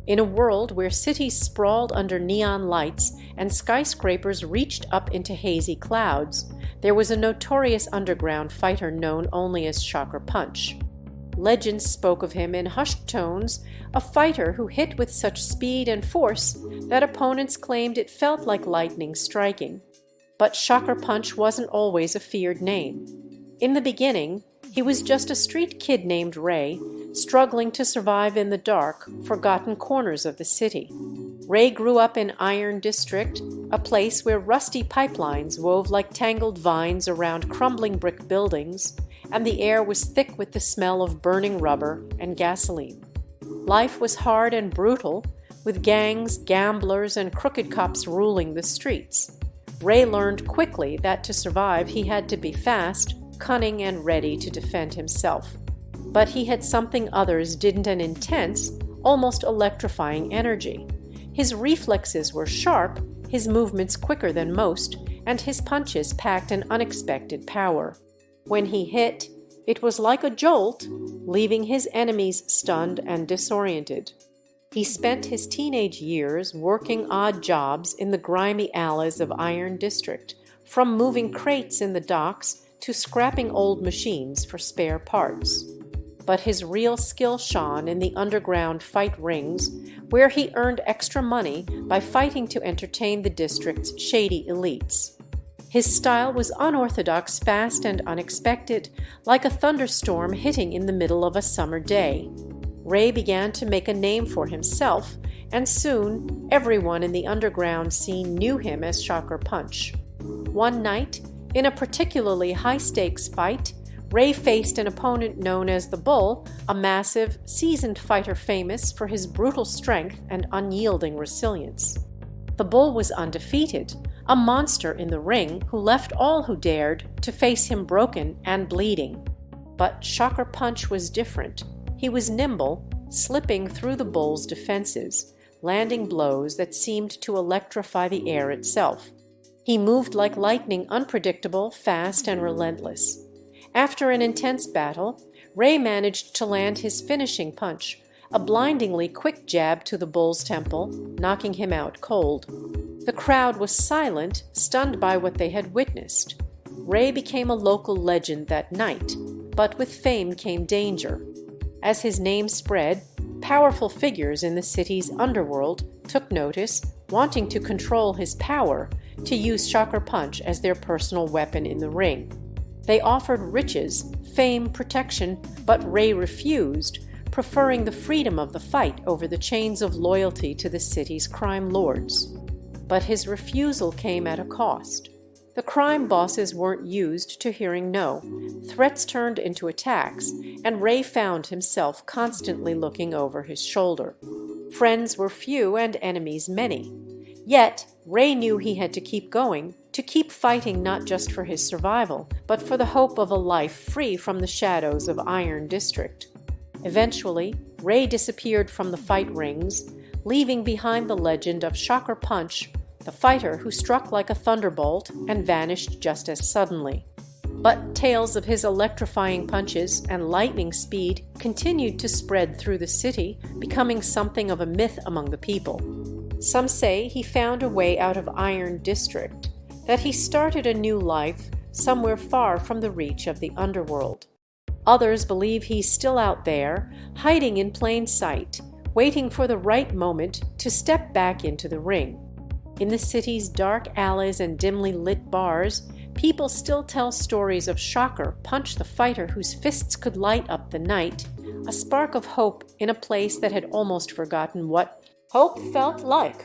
In a world where cities sprawled under neon lights and skyscrapers reached up into hazy clouds, there was a notorious underground fighter known only as Shocker Punch. Legends spoke of him in hushed tones, a fighter who hit with such speed and force that opponents claimed it felt like lightning striking. But Shocker Punch wasn't always a feared name. In the beginning, he was just a street kid named Ray, struggling to survive in the dark, forgotten corners of the city. Ray grew up in Iron District, a place where rusty pipelines wove like tangled vines around crumbling brick buildings, and the air was thick with the smell of burning rubber and gasoline. Life was hard and brutal, with gangs, gamblers, and crooked cops ruling the streets. Ray learned quickly that to survive he had to be fast, cunning, and ready to defend himself. But he had something others didn't: an intense, almost electrifying energy. His reflexes were sharp, his movements quicker than most, and his punches packed an unexpected power. When he hit, it was like a jolt, leaving his enemies stunned and disoriented. He spent his teenage years working odd jobs in the grimy alleys of Iron District, from moving crates in the docks to scrapping old machines for spare parts. But his real skill shone in the underground fight rings, where he earned extra money by fighting to entertain the district's shady elites. His style was unorthodox, fast, and unexpected, like a thunderstorm hitting in the middle of a summer day. Ray began to make a name for himself, and soon everyone in the underground scene knew him as Shocker Punch. One night, in a particularly high-stakes fight, Ray faced an opponent known as the Bull, a massive, seasoned fighter famous for his brutal strength and unyielding resilience. The Bull was undefeated, a monster in the ring who left all who dared to face him broken and bleeding. But Shocker Punch was different. He was nimble, slipping through the Bull's defenses, landing blows that seemed to electrify the air itself. He moved like lightning, unpredictable, fast, and relentless. After an intense battle, Ray managed to land his finishing punch, a blindingly quick jab to the Bull's temple, knocking him out cold. The crowd was silent, stunned by what they had witnessed. Ray became a local legend that night, but with fame came danger. As his name spread, powerful figures in the city's underworld took notice, wanting to control his power, to use Shocker Punch as their personal weapon in the ring. They offered riches, fame, protection, but Ray refused, preferring the freedom of the fight over the chains of loyalty to the city's crime lords. But his refusal came at a cost. The crime bosses weren't used to hearing no. Threats turned into attacks, and Ray found himself constantly looking over his shoulder. Friends were few and enemies many. Yet, Ray knew he had to keep going, to keep fighting not just for his survival, but for the hope of a life free from the shadows of Iron District. Eventually, Ray disappeared from the fight rings, leaving behind the legend of Shocker Punch, the fighter who struck like a thunderbolt and vanished just as suddenly. But tales of his electrifying punches and lightning speed continued to spread through the city, becoming something of a myth among the people. Some say he found a way out of Iron District, that he started a new life somewhere far from the reach of the underworld. Others believe he's still out there, hiding in plain sight, waiting for the right moment to step back into the ring. In the city's dark alleys and dimly lit bars, people still tell stories of Shocker Punch, the fighter whose fists could light up the night, a spark of hope in a place that had almost forgotten what hope felt like.